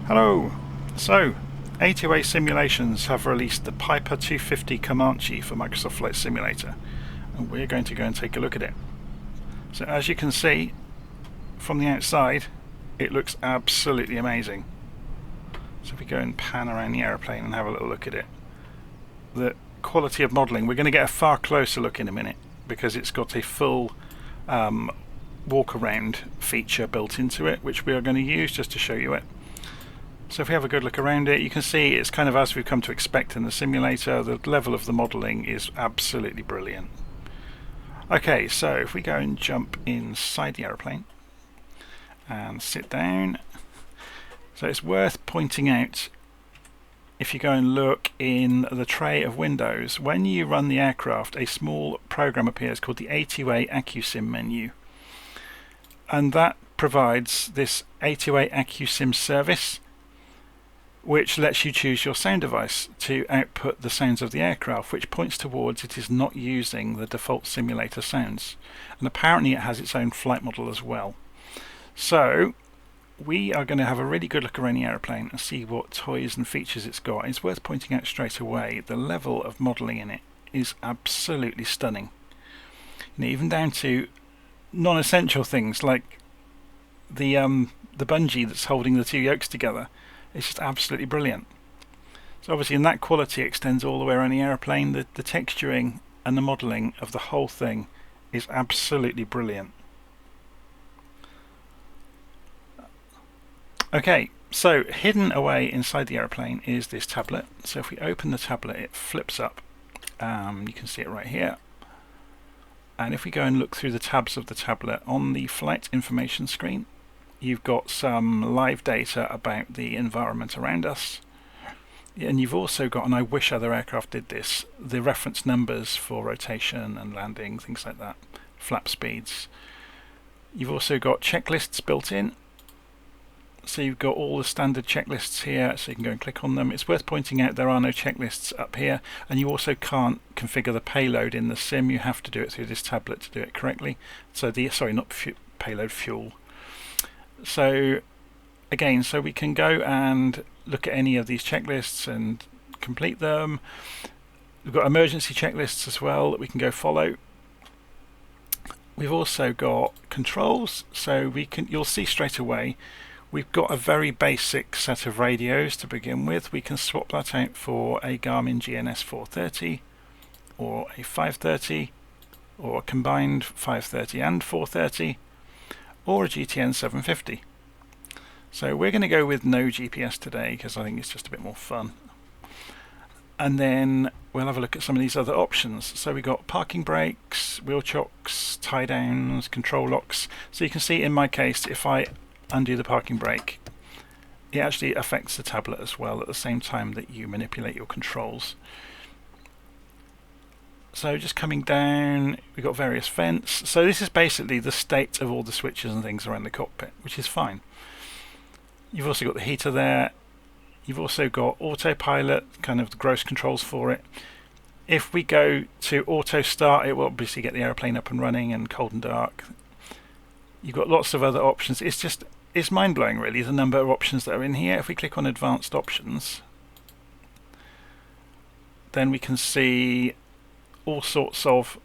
Hello! So, A2A Simulations have released the Piper 250 Comanche for Microsoft Flight Simulator, and we're going to go and take a look at it. So as you can see, from the outside, it looks absolutely amazing. So if we go and pan around the aeroplane and have a little look at it, the quality of modelling, we're going to get a far closer look in a minute, because it's got a full walk-around feature built into it, which we are going to use just to show you it. So if we have a good look around it, you can see it's kind of as we've come to expect in the simulator. The level of the modelling is absolutely brilliant. Okay, so if we go and jump inside the aeroplane and sit down, so it's worth pointing out, if you go and look in the tray of windows, when you run the aircraft, a small program appears called the A2A accusim menu, and that provides this A2A accusim service, which lets you choose your sound device to output the sounds of the aircraft, which points towards it is not using the default simulator sounds. And apparently it has its own flight model as well. So we are going to have a really good look around the aeroplane and see what toys and features it's got. It's worth pointing out straight away, the level of modelling in it is absolutely stunning. Even down to non-essential things like the bungee that's holding the two yokes together. It's just absolutely brilliant. So obviously, and that quality extends all the way around the aeroplane. The texturing and the modelling of the whole thing is absolutely brilliant. Okay, so hidden away inside the aeroplane is this tablet. So if we open the tablet, it flips up. You can see it right here. And if we go and look through the tabs of the tablet on the flight information screen, you've got some live data about the environment around us, and you've also got, and I wish other aircraft did this, the reference numbers for rotation and landing, things like that, flap speeds. You've also got checklists built in, so you've got all the standard checklists here, so you can go and click on them. It's worth pointing out there are no checklists up here, and you also can't configure the payload in the sim. You have to do it through this tablet to do it correctly. So payload, fuel. So again, so we can go and look at any of these checklists and complete them. We've got emergency checklists as well that we can go follow. We've also got controls, so you'll see straight away we've got a very basic set of radios to begin with. We can swap that out for a Garmin GNS 430 or a 530 or a combined 530 and 430 or a GTN 750. So we're going to go with no GPS today because I think it's just a bit more fun. And then we'll have a look at some of these other options. So we've got parking brakes, wheel chocks, tie downs, control locks. So you can see in my case, if I undo the parking brake, it actually affects the tablet as well at the same time that you manipulate your controls. So just coming down, we've got various vents. So this is basically the state of all the switches and things around the cockpit, which is fine. You've also got the heater there. You've also got autopilot, kind of the gross controls for it. If we go to auto start, it will obviously get the airplane up and running and cold and dark. You've got lots of other options. It's mind-blowing really, the number of options that are in here. If we click on advanced options, then we can see all sorts of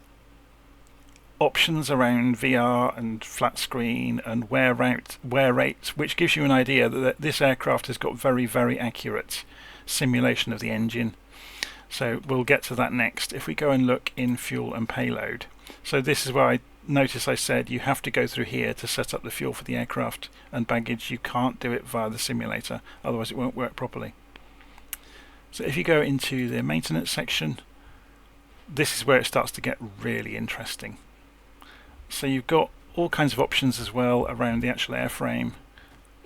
options around VR and flat screen and wear rate, which gives you an idea that this aircraft has got very, very accurate simulation of the engine. So we'll get to that next. If we go and look in fuel and payload, so this is where I said you have to go through here to set up the fuel for the aircraft and baggage. You can't do it via the simulator, otherwise it won't work properly. So if you go into the maintenance section, this is where it starts to get really interesting. So you've got all kinds of options as well around the actual airframe.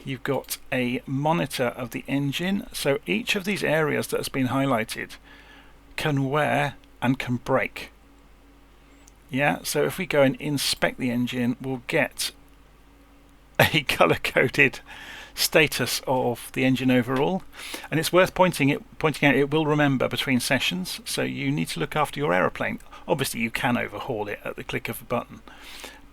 You've got a monitor of the engine, so each of these areas that has been highlighted can wear and can break. Yeah, so if we go and inspect the engine, we'll get a color-coded status of the engine overall, and it's worth pointing out it will remember between sessions, so you need to look after your aeroplane. Obviously you can overhaul it at the click of a button,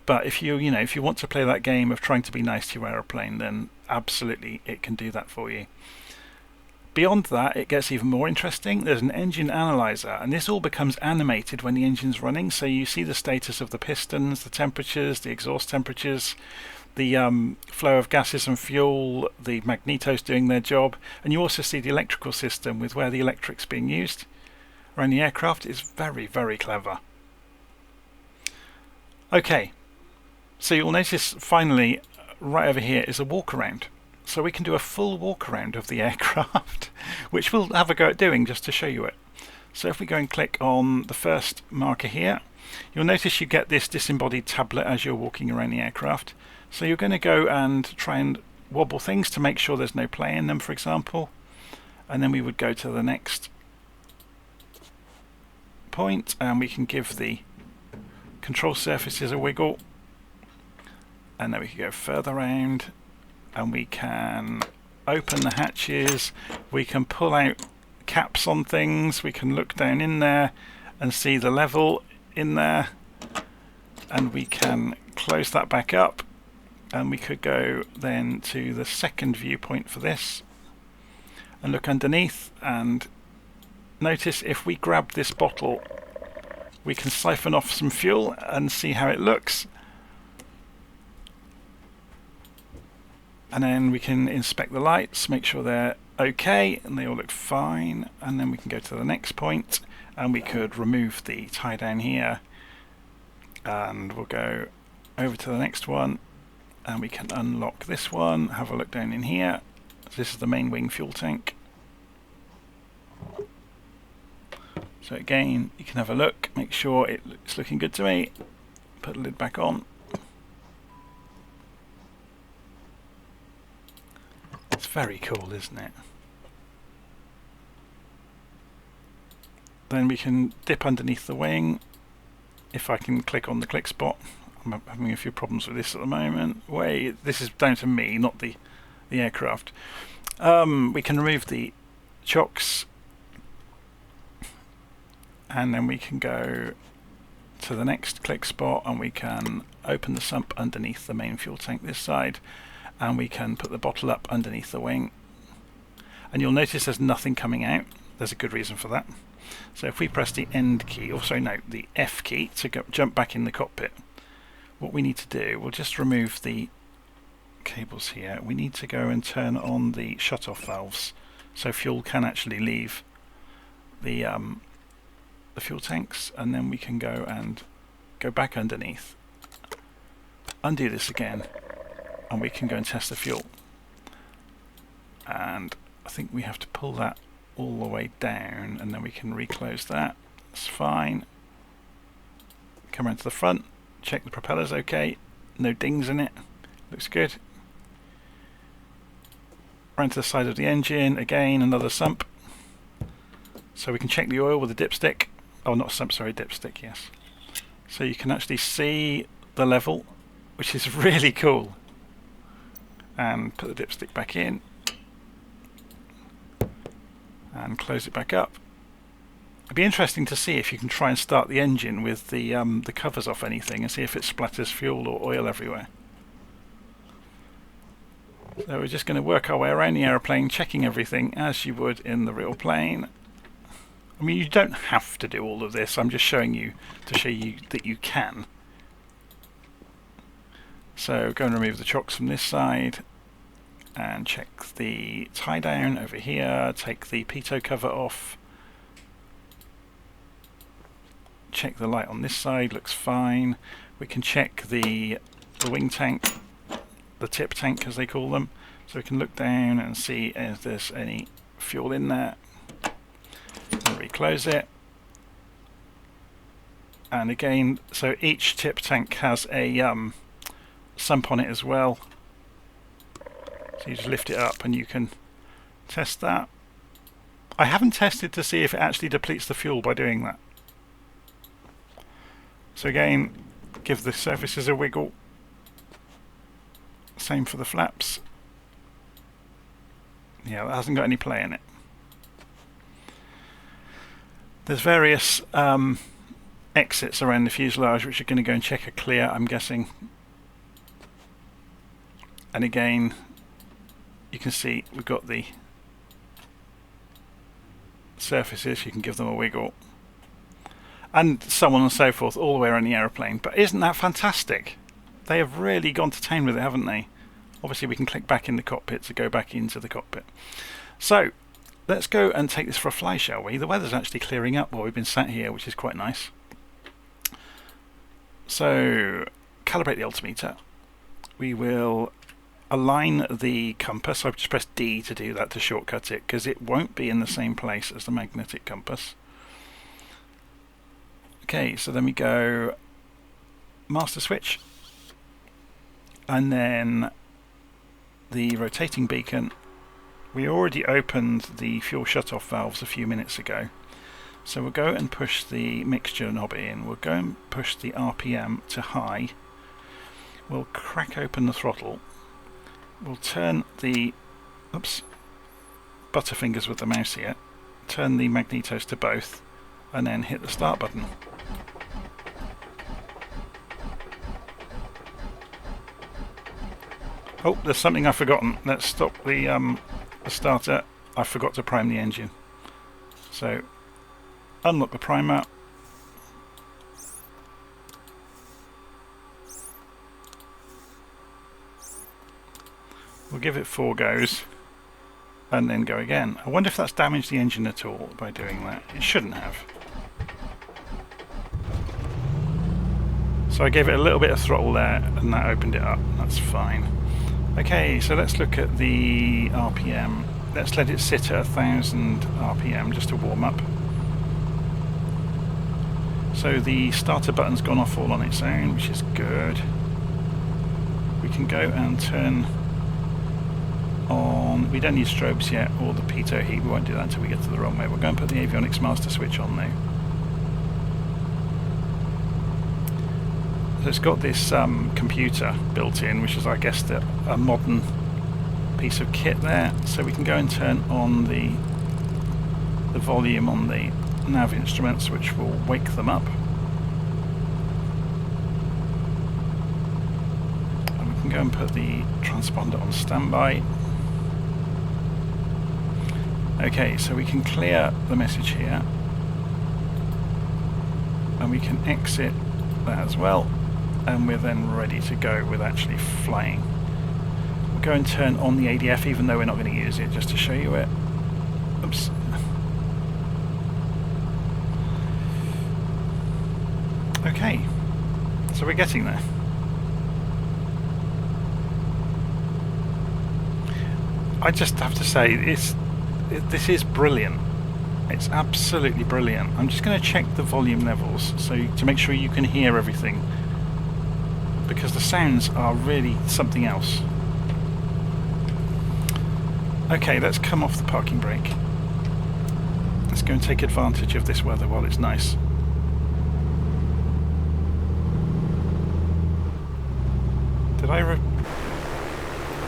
But if if you want to play that game of trying to be nice to your aeroplane, then absolutely it can do that for you. Beyond that, it gets even more interesting. There's an engine analyzer, and this all becomes animated when the engine's running. So you see the status of the pistons, the temperatures, the exhaust temperatures, the flow of gases and fuel, the magnetos doing their job, and you also see the electrical system with where the electric's being used around the aircraft. It's very, very clever. Okay, so you'll notice finally right over here is a walk around. So we can do a full walk around of the aircraft, which we'll have a go at doing just to show you it. So if we go and click on the first marker here, you'll notice you get this disembodied tablet as you're walking around the aircraft. So you're going to go and try and wobble things to make sure there's no play in them, for example. And then we would go to the next point, and we can give the control surfaces a wiggle. And then we can go further around, and we can open the hatches, we can pull out caps on things, we can look down in there and see the level in there, and we can close that back up, and we could go then to the second viewpoint for this and look underneath, and notice if we grab this bottle we can siphon off some fuel and see how it looks. And then we can inspect the lights, make sure they're okay, and they all look fine. And then we can go to the next point, and we could remove the tie down here. And we'll go over to the next one, and we can unlock this one, have a look down in here. This is the main wing fuel tank. So again, you can have a look, make sure it's looking good to me. Put the lid back on. It's very cool, isn't it? Then we can dip underneath the wing. If I can click on the click spot. I'm having a few problems with this at the moment. Wait, this is down to me, not the aircraft. We can remove the chocks, and then we can go to the next click spot, and we can open the sump underneath the main fuel tank this side, and we can put the bottle up underneath the wing, and you'll notice there's nothing coming out. There's a good reason for that. So if we press the end key, also no, the F key to jump back in the cockpit, what we need to do, we'll just remove the cables here. We need to go and turn on the shut-off valves so fuel can actually leave the fuel tanks, and then we can go and go back underneath, undo this again, and we can go and test the fuel. And I think we have to pull that all the way down, and then we can reclose that. That's fine. Come around to the front, check the propeller's okay, no dings in it, looks good. Around to the side of the engine, again another sump. So we can check the oil with a dipstick. Oh, not a sump, sorry, dipstick, yes. So you can actually see the level, which is really cool. And put the dipstick back in and close it back up. It'd be interesting to see if you can try and start the engine with the covers off anything and see if it splatters fuel or oil everywhere. So we're just going to work our way around the aeroplane, checking everything as you would in the real plane. I mean, you don't have to do all of this, I'm just showing you to show you that you can. So go and remove the chocks from this side and check the tie down over here, take the pitot cover off, check the light on this side, looks fine. We can check the wing tank, the tip tank as they call them, so we can look down and see if there's any fuel in there. And reclose it. And again, so each tip tank has a sump on it as well. So you just lift it up and you can test that. I haven't tested to see if it actually depletes the fuel by doing that. So again, give the surfaces a wiggle. Same for the flaps. Yeah, that hasn't got any play in it. There's various exits around the fuselage which are going to go and check a clear, I'm guessing. And again, you can see we've got the surfaces, you can give them a wiggle, and so on and so forth all the way around the aeroplane. But isn't that fantastic? They have really gone to town with it, haven't they? Obviously we can click back in the cockpit to go back into the cockpit. So let's go and take this for a fly, shall we? The weather's actually clearing up while we've been sat here, which is quite nice. So calibrate the altimeter. We will align the compass. I've just pressed D to do that, to shortcut it, because it won't be in the same place as the magnetic compass. Okay, so then we go master switch, and then the rotating beacon. We already opened the fuel shutoff valves a few minutes ago, so we'll go and push the mixture knob in. We'll go and push the RPM to high. We'll crack open the throttle. We'll turn the butterfingers with the mouse here, turn the magnetos to both, and then hit the start button. Oh, there's something I've forgotten. Let's stop the starter. I forgot to prime the engine. So unlock the primer. We'll give it 4 goes and then go again. I wonder if that's damaged the engine at all by doing that. It shouldn't have. So I gave it a little bit of throttle there and that opened it up. That's fine. Okay, so let's look at the RPM. Let's let it sit at 1000 RPM just to warm up. So the starter button's gone off all on its own, which is good. We can go and turn on, we don't need strobes yet, or the pitot heat. We won't do that until we get to the runway. We'll go and put the avionics master switch on now. So it's got this computer built in, which is, I guess, a modern piece of kit there. So we can go and turn on the volume on the nav instruments, which will wake them up. And we can go and put the transponder on standby. Okay, so we can clear the message here, and we can exit that as well, and we're then ready to go with actually flying. We'll go and turn on the ADF, even though we're not going to use it, just to show you it. Oops. Okay, so we're getting there. I just have to say, this is brilliant. It's absolutely brilliant. I'm just going to check the volume levels so to make sure you can hear everything, because the sounds are really something else. Okay, let's come off the parking brake. Let's go and take advantage of this weather while it's nice. Have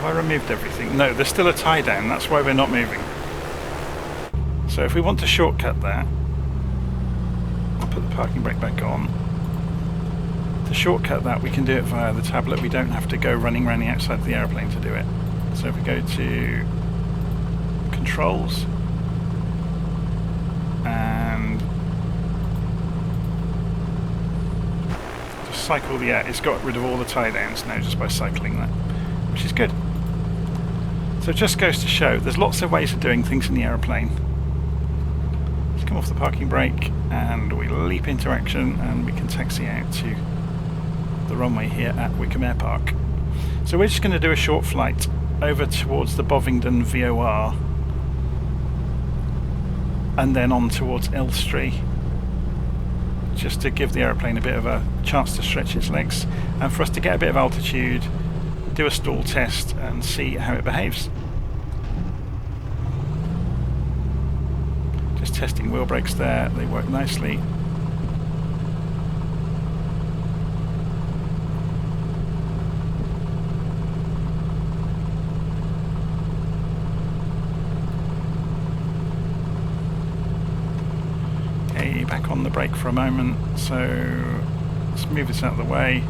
I removed everything? No, there's still a tie down, that's why we're not moving. So if we want to shortcut that, I'll put the parking brake back on. To shortcut that, we can do it via the tablet. We don't have to go running around the outside of the aeroplane to do it. So if we go to controls and just cycle the air, it's got rid of all the tie downs now just by cycling that, which is good. So it just goes to show there's lots of ways of doing things in the aeroplane. Let's come off the parking brake and we leap into action, and we can taxi out to the runway here at Wycombe Air Park. So we're just going to do a short flight over towards the Bovingdon VOR and then on towards Elstree, just to give the aeroplane a bit of a chance to stretch its legs and for us to get a bit of altitude, do a stall test and see how it behaves. Just testing wheel brakes there, they work nicely. Back stuck on the brake for a moment, so let's move this out of the way.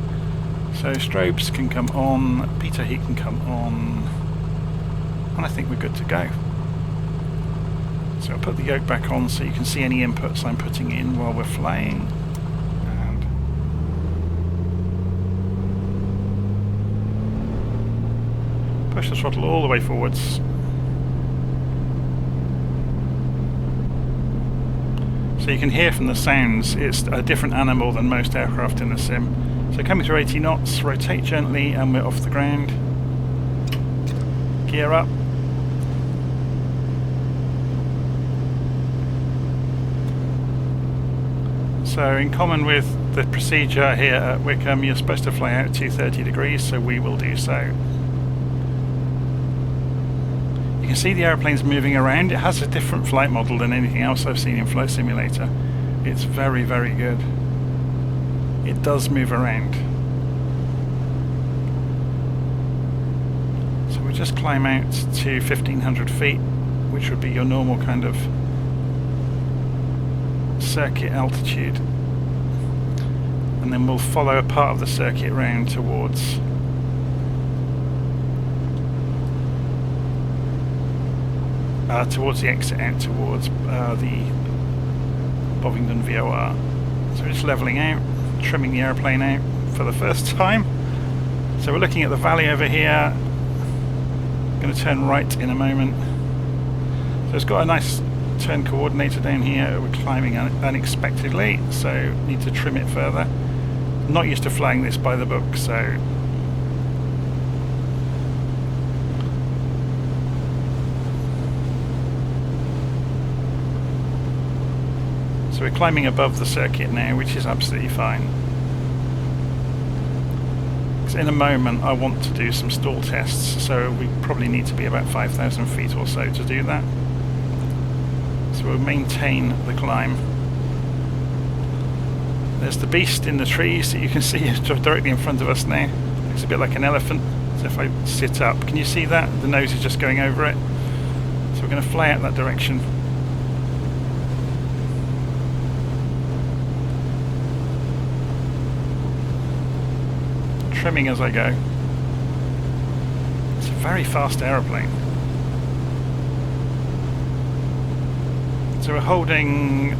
So strobes can come on, pitot heat can come on, and I think we're good to go. So I'll put the yoke back on so you can see any inputs I'm putting in while we're flying. And push the throttle all the way forwards. So you can hear from the sounds, it's a different animal than most aircraft in the sim. So coming through 80 knots, rotate gently and we're off the ground. Gear up. So in common with the procedure here at Wycombe, you're supposed to fly out to 30 degrees, so we will do so. You can see the aeroplane's moving around. It has a different flight model than anything else I've seen in Flight Simulator. It's very, very good. It does move around. So we'll just climb out to 1500 feet, which would be your normal kind of circuit altitude, and then we'll follow a part of the circuit round towards the exit out towards the Bovingdon VOR. So we're just levelling out, trimming the aeroplane out for the first time. So we're looking at the valley over here. Going to turn right in a moment. So it's got a nice turn coordinator down here. We're climbing unexpectedly, so need to trim it further. Not used to flying this by the book, so we're climbing above the circuit now, which is absolutely fine. Because in a moment I want to do some stall tests, so we probably need to be about 5,000 feet or so to do that. So we'll maintain the climb. There's the beast in the trees that you can see directly in front of us now. Looks a bit like an elephant. So if I sit up, can you see that? The nose is just going over it. So we're going to fly out that direction. Trimming as I go. It's a very fast aeroplane. So we're holding,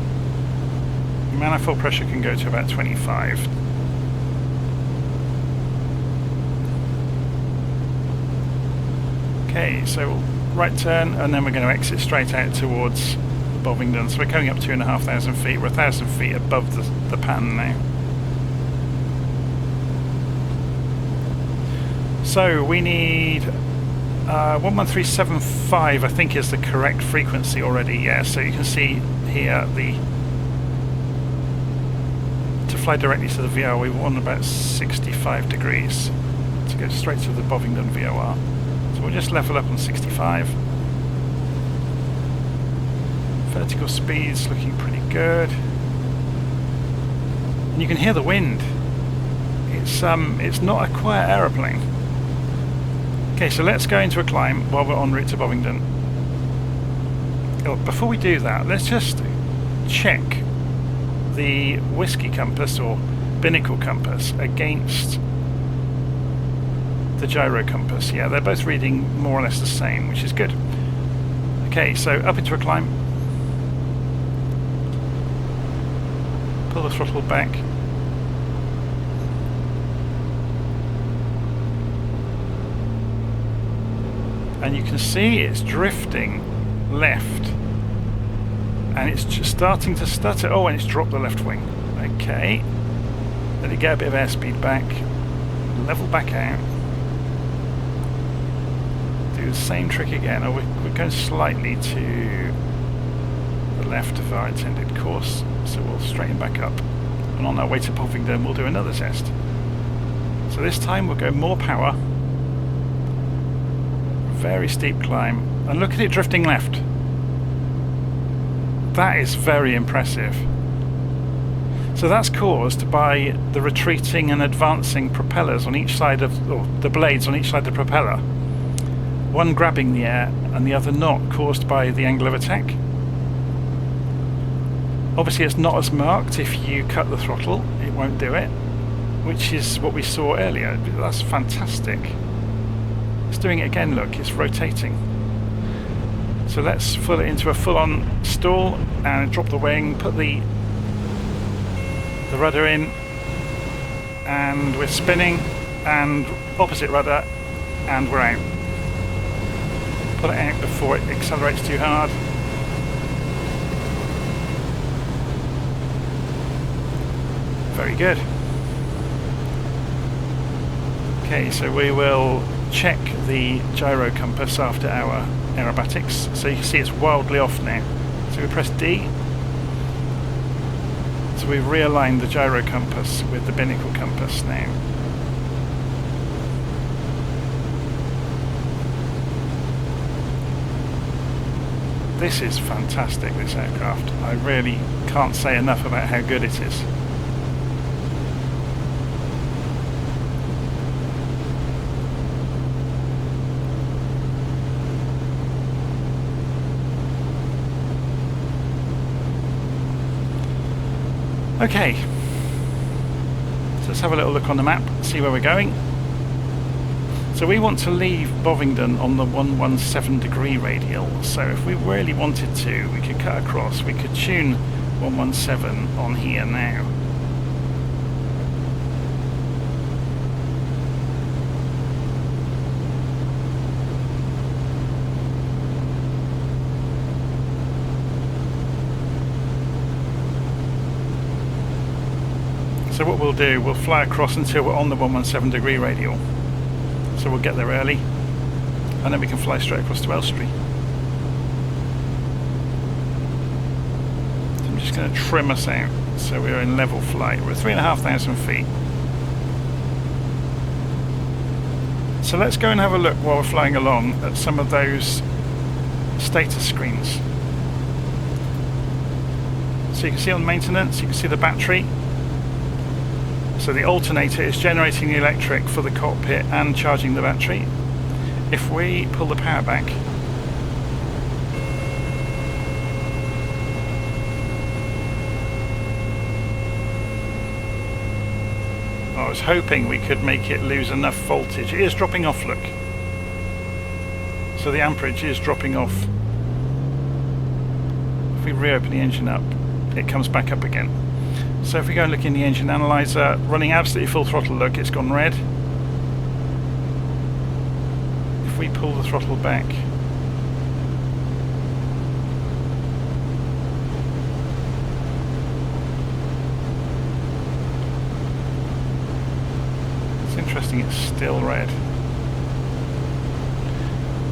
manifold pressure can go to about 25. Okay, so we'll right turn and then we're going to exit straight out towards Bovingdon. So we're coming up 2,500 feet. We're 1,000 feet above the pan now. So we need 11375, I think, is the correct frequency already. Yeah, so you can see here to fly directly to the VOR we want about 65 degrees to go straight to the Bovingdon VOR. So we'll just level up on 65. Vertical speed's looking pretty good. And you can hear the wind. It's not a quiet aeroplane. Okay, so let's go into a climb while we're en route to Bovingdon. Oh, before we do that, let's just check the whiskey compass or binnacle compass against the gyro compass. Yeah, they're both reading more or less the same, which is good. Okay, so up into a climb. Pull the throttle back. And you can see it's drifting left, and it's just starting to stutter. Oh, and it's dropped the left wing. Okay, let it get a bit of airspeed back, level back out, do the same trick again. Oh, we're going slightly to the left of our intended course, so we'll straighten back up, and on our way to Bovingdon we'll do another test. So this time we'll go more power. Very steep climb, and look at it drifting left. That is very impressive. So that's caused by the retreating and advancing propellers on each side of, or the blades on each side of the propeller. One grabbing the air and the other not, caused by the angle of attack. Obviously it's not as marked if you cut the throttle, it won't do it, which is what we saw earlier. That's fantastic. It's doing it again, look, it's rotating. So let's pull it into a full-on stall and drop the wing, put the rudder in, and we're spinning, and opposite rudder, and we're out. Pull it out before it accelerates too hard. Very good. Okay, so we will check the gyro compass after our aerobatics. So you can see it's wildly off now. So we press D. So we've realigned the gyro compass with the binnacle compass now. This is fantastic, this aircraft. I really can't say enough about how good it is. Okay, so let's have a little look on the map, see where we're going. So we want to leave Bovingdon on the 117 degree radial, so if we really wanted to, we could cut across, we could tune 117 on here now. So what we'll do, we'll fly across until we're on the 117 degree radial. So we'll get there early, and then we can fly straight across to Elstree. So I'm just going to trim us out, so we're in level flight. We're at 3,500 feet. So let's go and have a look while we're flying along at some of those status screens. So you can see on maintenance, you can see the battery. So the alternator is generating the electric for the cockpit and charging the battery. If we pull the power back, I was hoping we could make it lose enough voltage. It is dropping off, look. So the amperage is dropping off. If we reopen the engine up, it comes back up again. So if we go and look in the engine analyzer, running absolutely full throttle, look, it's gone red. If we pull the throttle back, it's interesting, it's still red.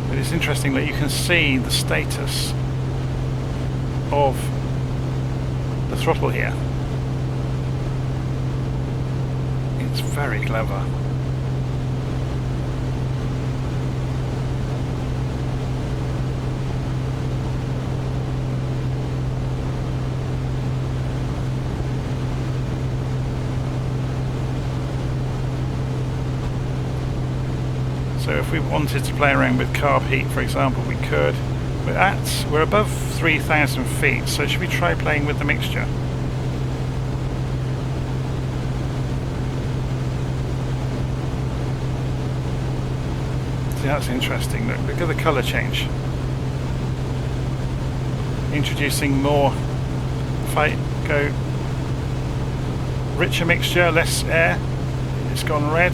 But it's interesting that you can see the status of the throttle here. It's very clever. So if we wanted to play around with carb heat, for example, we could. We're above 3,000 feet, so should we try playing with the mixture? See, that's interesting. Look at the colour change. Introducing more. If I go richer mixture, less air, it's gone red.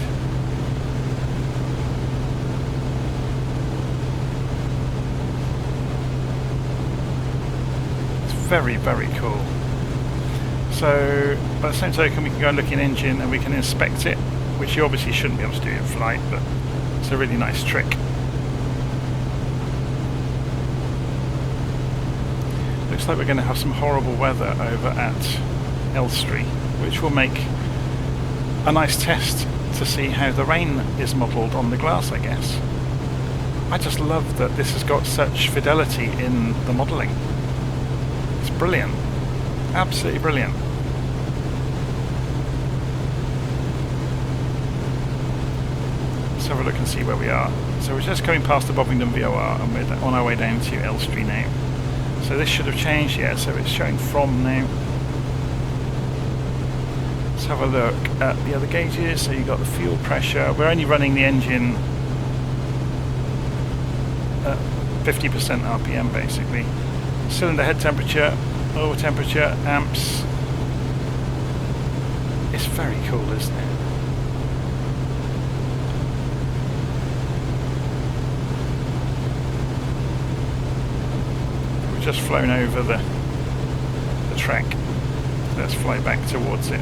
Very, very cool. So by the same token, we can go and look in engine and we can inspect it, which you obviously shouldn't be able to do in flight, but it's a really nice trick. Looks like we're going to have some horrible weather over at Elstree, which will make a nice test to see how the rain is modelled on the glass, I guess. I just love that this has got such fidelity in the modelling. Brilliant, absolutely brilliant. Let's have a look and see where we are. So we're just coming past the Bovingdon VOR and we're on our way down to Elstree now. So this should have changed, yeah, so it's showing from now. Let's have a look at the other gauges. So you've got the fuel pressure. We're only running the engine at 50% RPM basically. Cylinder head temperature, oil temperature, amps. It's very cool, isn't it? We've just flown over the track. Let's fly back towards it.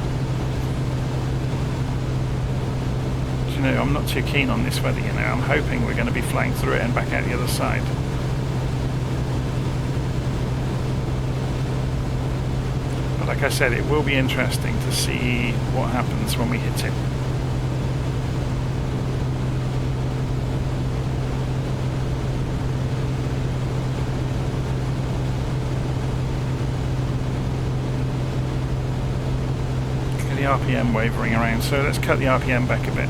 You know, I'm not too keen on this weather, you know. I'm hoping we're going to be flying through it and back out the other side. But like I said, it will be interesting to see what happens when we hit it. Look at the RPM wavering around, so let's cut the RPM back a bit.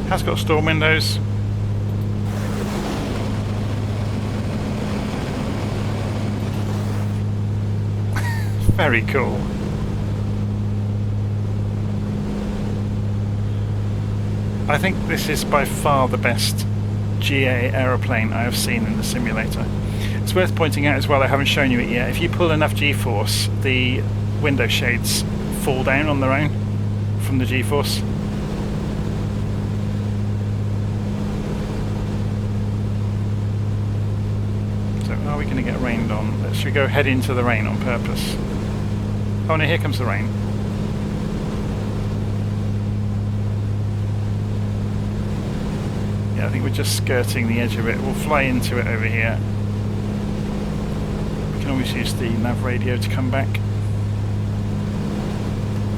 Has got storm windows. Very cool. I think this is by far the best GA aeroplane I have seen in the simulator. It's worth pointing out as well, I haven't shown you it yet, if you pull enough G-force, the window shades fall down on their own from the G-force. Are we going to get rained on? Should we go head into the rain on purpose? Oh no, here comes the rain. Yeah, I think we're just skirting the edge of it. We'll fly into it over here. We can always use the nav radio to come back.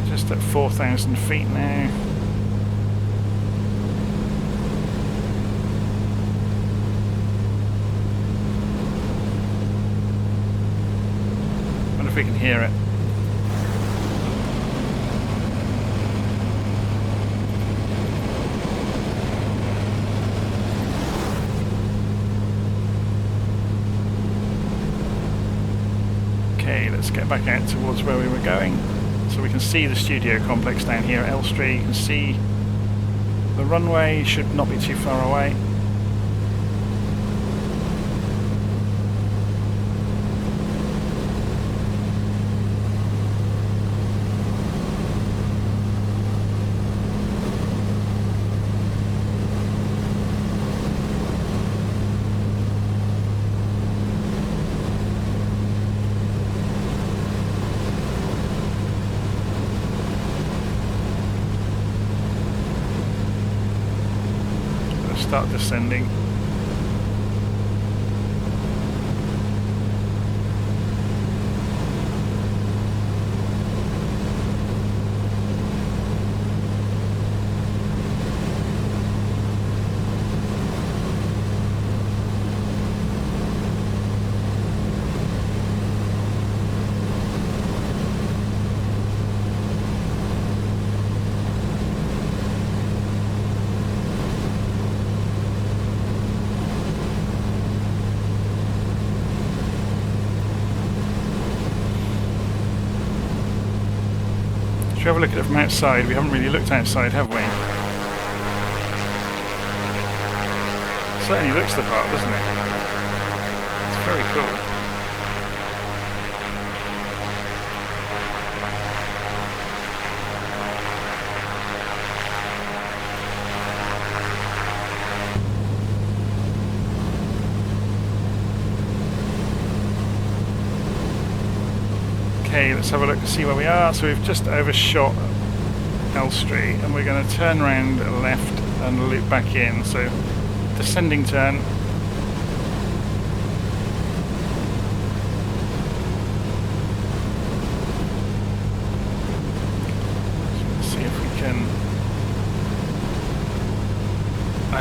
Just at 4,000 feet now. We can hear it. Okay, let's get back out towards where we were going. So we can see the studio complex down here at Elstree. You can see the runway, should not be too far away. Start descending. Should we have a look at it from outside? We haven't really looked outside, have we? It certainly looks the part, doesn't it? It's very cool. Okay, let's have a look and see where we are. So we've just overshot Elstree and we're going to turn around left and loop back in. So descending turn. See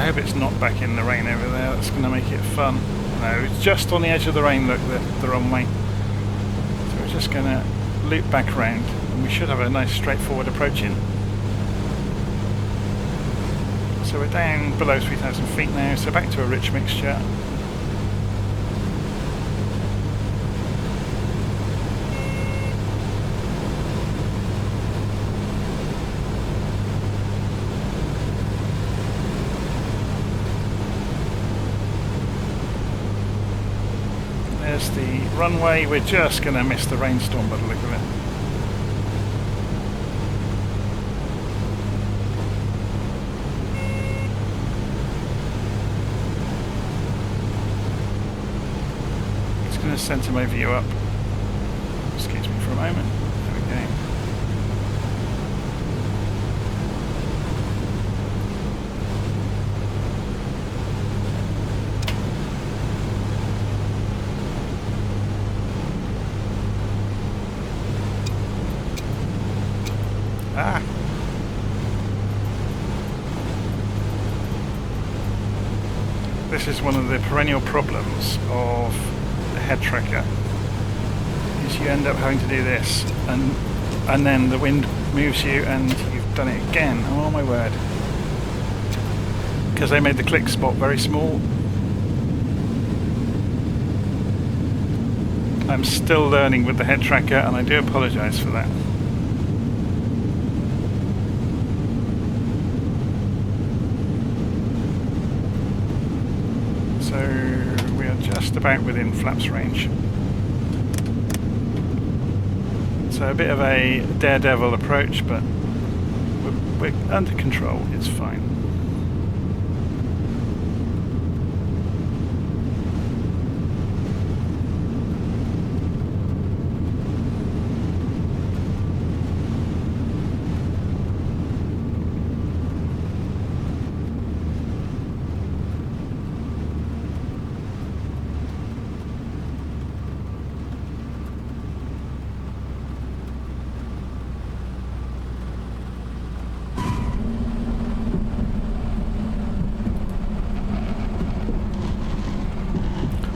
hope it's not back in the rain over there. That's going to make it fun. No, it's just on the edge of the rain, look, the wrong way. So we're just going to loop back around, and we should have a nice straightforward approach in. So we're down below 3,000 feet now, so back to a rich mixture. There's the runway. We're just going to miss the rainstorm by the look of it. Centre my view up. Excuse me for a moment. There we go. Ah! This is one of the perennial problems of head tracker, is you end up having to do this, and then the wind moves you and you've done it again. Oh my word. Because they made the click spot very small. I'm still learning with the head tracker, and I do apologise for that. Just about within flaps range. So a bit of a daredevil approach, but we're under control, it's fine.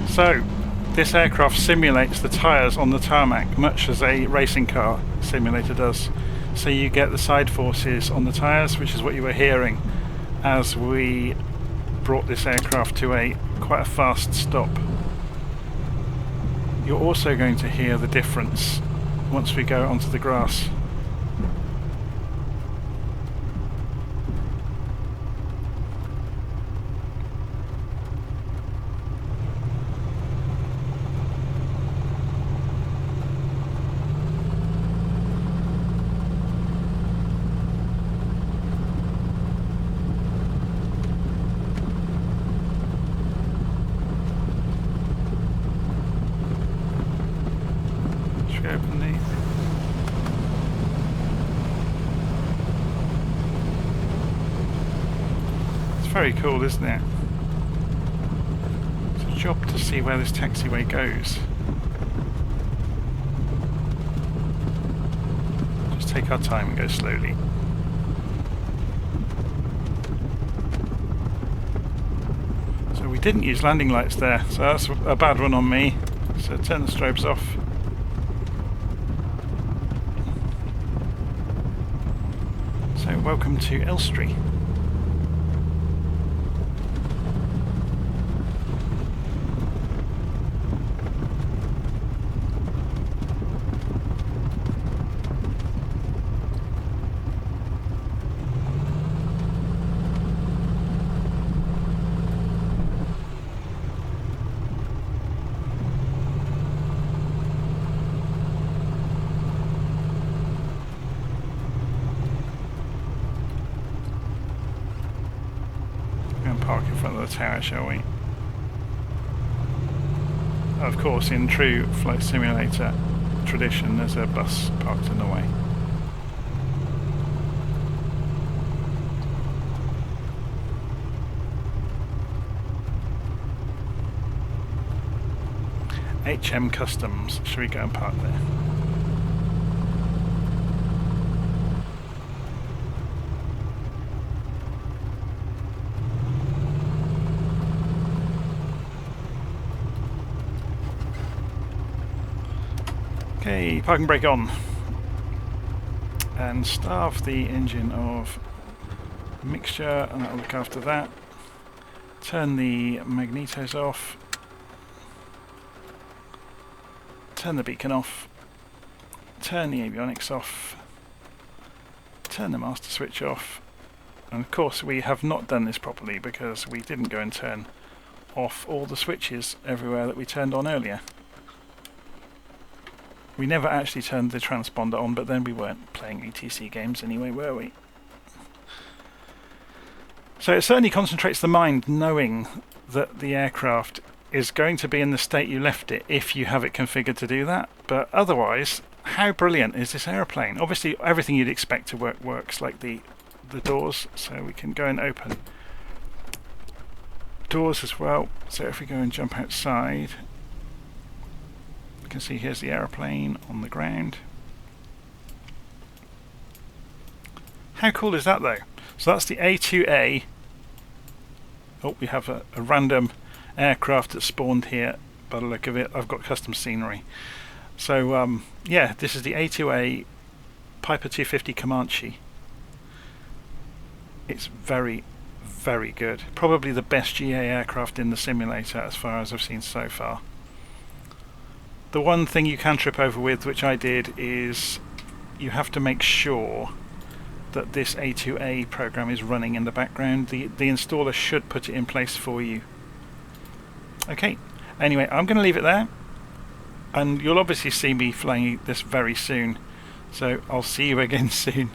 So, this aircraft simulates the tyres on the tarmac much as a racing car simulator does. So you get the side forces on the tyres, which is what you were hearing as we brought this aircraft to quite a fast stop. You're also going to hear the difference once we go onto the grass. Very cool, isn't it? It's a job to see where this taxiway goes. Just take our time and go slowly. So we didn't use landing lights there, so that's a bad one on me. So turn the strobes off. So welcome to Elstree. Park in front of the tower, shall we? Of course, in true flight simulator tradition, there's a bus parked in the way. HM Customs. Should we go and park there? Okay, parking brake on. And starve the engine of mixture, and that'll look after that. Turn the magnetos off. Turn the beacon off. Turn the avionics off. Turn the master switch off. And of course we have not done this properly because we didn't go and turn off all the switches everywhere that we turned on earlier. We never actually turned the transponder on, but then we weren't playing ETC games anyway, were we? So it certainly concentrates the mind knowing that the aircraft is going to be in the state you left it if you have it configured to do that. But otherwise, how brilliant is this aeroplane? Obviously everything you'd expect to work works, like the doors, so we can go and open doors as well. So if we go and jump outside, you can see here's the aeroplane on the ground. How cool is that though? So that's the A2A. Oh, we have a random aircraft that spawned here by the look of it. I've got custom scenery. So yeah, this is the A2A Piper 250 Comanche. It's very, very good. Probably the best GA aircraft in the simulator as far as I've seen so far. The one thing you can trip over with, which I did, is you have to make sure that this A2A program is running in the background. The installer should put it in place for you. Okay, anyway, I'm going to leave it there, and you'll obviously see me flying this very soon, so I'll see you again soon.